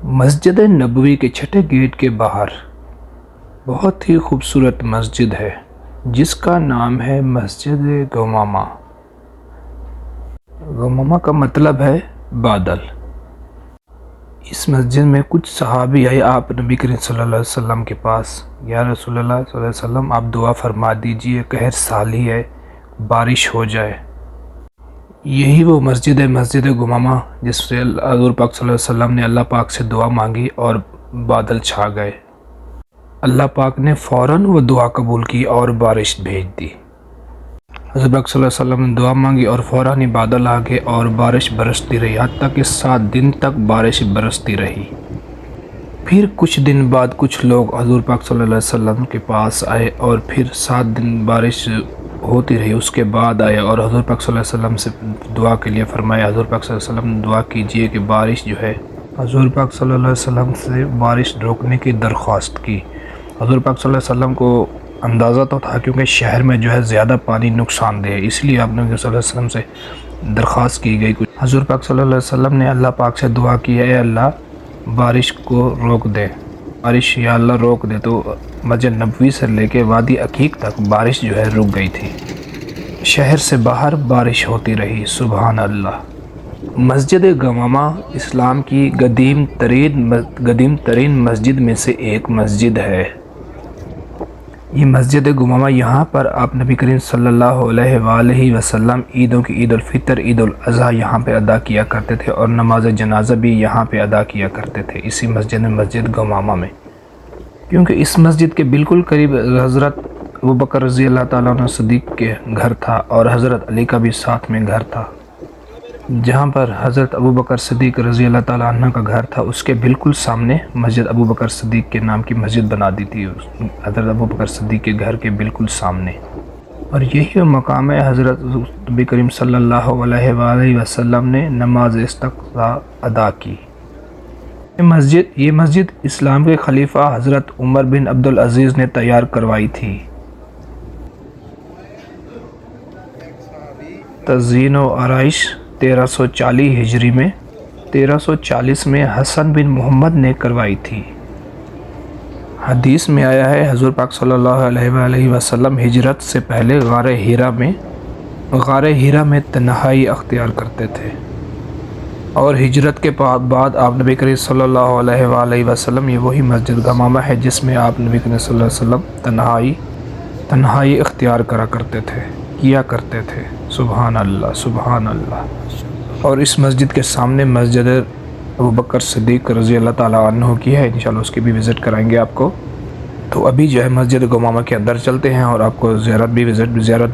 مسجد نبوی کے چھٹے گیٹ کے باہر بہت ہی خوبصورت مسجد ہے جس کا نام ہے مسجد گمامہ۔ گمامہ کا مطلب ہے بادل۔ اس مسجد میں کچھ صحابی آئے آپ نبی کریم صلی اللہ علیہ وسلم کے پاس، یا رسول اللہ صلی اللہ علیہ وسلم آپ دعا فرما دیجئے، قحط سالی ہے، بارش ہو جائے۔ یہی وہ مسجد ہے، مسجد گمامہ، جس سے حضور پاک صلی اللہ علیہ وسلم نے اللہ پاک سے دعا مانگی اور بادل چھا گئے۔ اللہ پاک نے فوراً وہ دعا قبول کی اور بارش بھیج دی۔ حضور پاک صلی اللہ علیہ وسلم نے دعا مانگی اور فوراً ہی بادل آ گئے اور بارش برستی رہی، حتیٰ کہ 7 دن تک بارش برستی رہی۔ پھر کچھ دن بعد کچھ لوگ حضور پاک صلی اللہ علیہ وسلم کے پاس آئے اور پھر 7 دن بارش ہوتی رہی۔ اس کے بعد آئے اور حضور پاک صلی اللہ علیہ وسلم سے دعا کے لیے فرمایا، حضور پاک صلی اللہ علیہ وسلم دعا کیجئے کہ بارش جو ہے، حضور پاک صلی اللہ علیہ وسلم سے بارش روکنے کی درخواست کی۔ حضور پاک صلی اللہ علیہ وسلم کو اندازہ تو تھا کیونکہ شہر میں جو ہے زیادہ پانی نقصان دہ ہے، اس لیے آپ نے صلی اللہ علیہ وسلم سے درخواست کی گئی۔ حضور پاک صلی اللہ علیہ وسلم نے اللہ پاک سے دعا کی، اے اللہ بارش کو روک دے، بارش یا اللہ روک دے۔ تو مسجد نبوی سے لے کے وادی عقیق تک بارش جو ہے رک گئی تھی، شہر سے باہر بارش ہوتی رہی۔ سبحان اللہ۔ مسجد گمامہ اسلام کی قدیم ترین مسجد میں سے ایک مسجد ہے۔ یہ مسجد گمامہ، یہاں پر آپ نبی کریم صلی اللہ علیہ وآلہ وسلم عیدوں کی عید الفطر، عید الاضحیٰ یہاں پہ ادا کیا کرتے تھے اور نماز جنازہ بھی یہاں پہ ادا کیا کرتے تھے، اسی مسجد گمامہ میں۔ کیونکہ اس مسجد کے بالکل قریب حضرت ابوبکر رضی اللہ تعالیٰ عنہ صدیق کے گھر تھا اور حضرت علی کا بھی ساتھ میں گھر تھا۔ جہاں پر حضرت ابوبکر صدیق رضی اللہ تعالیٰ عنہ کا گھر تھا، اس کے بالکل سامنے مسجد ابوبکر صدیق کے نام کی مسجد بنا دی تھی، حضرت ابوبکر صدیق کے گھر کے بالکل سامنے۔ اور یہی مقام ہے حضرت نبی کریم صلی اللہ علیہ وآلہ وسلم نے نماز استسقاء ادا کی۔ یہ مسجد اسلام کے خلیفہ حضرت عمر بن عبدالعزیز نے تیار کروائی تھی۔ تزئین و آرائش 1340 میں حسن بن محمد نے کروائی تھی۔ حدیث میں آیا ہے حضور پاک صلی اللہ علیہ وآلہ وسلم ہجرت سے پہلے غار ہیرا میں تنہائی اختیار کرتے تھے، اور ہجرت کے بعد آپ نبی کریم صلی اللہ علیہ وآلہ وسلم، یہ وہی مسجد گمامہ ہے جس میں آپ نبی کریم صلی اللہ علیہ وسلم تنہائی اختیار کیا کرتے تھے۔ سبحان اللہ، سبحان اللہ۔ اور اس مسجد کے سامنے مسجد ابوبکر صدیق رضی اللہ تعالیٰ عنہ کی ہے، انشاءاللہ اس کی بھی وزٹ کرائیں گے آپ کو۔ تو ابھی جو ہے مسجد گمامہ کے اندر چلتے ہیں اور آپ کو زیارت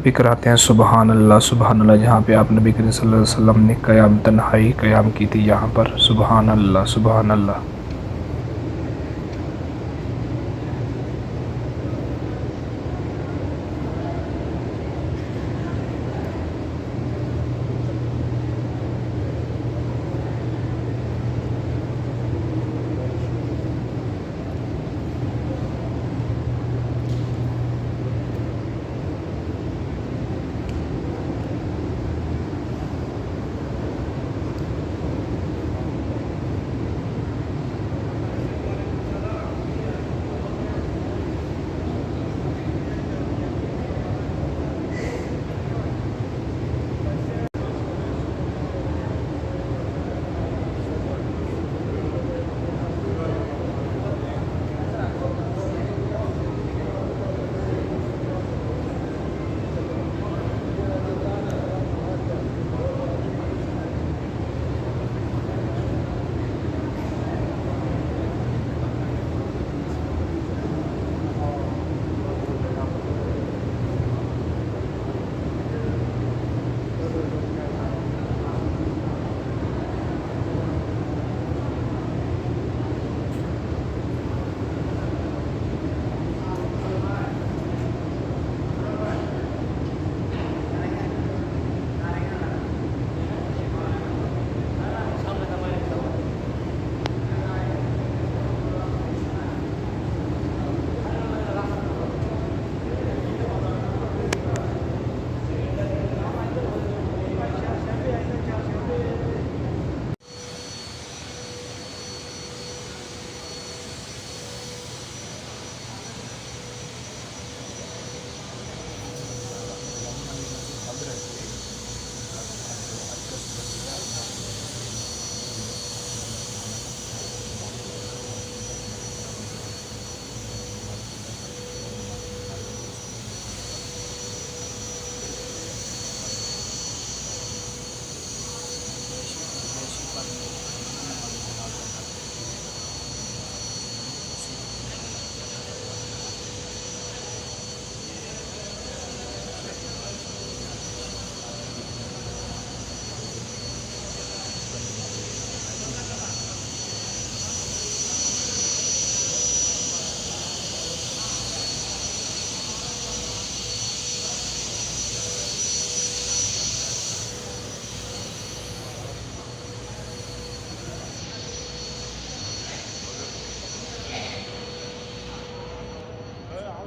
بھی کراتے ہیں۔ سبحان اللہ، سبحان اللہ، جہاں پہ آپ نبی کریم صلی اللہ علیہ وسلم نے تنہائی قیام کی تھی یہاں پر۔ سبحان اللہ، سبحان اللہ۔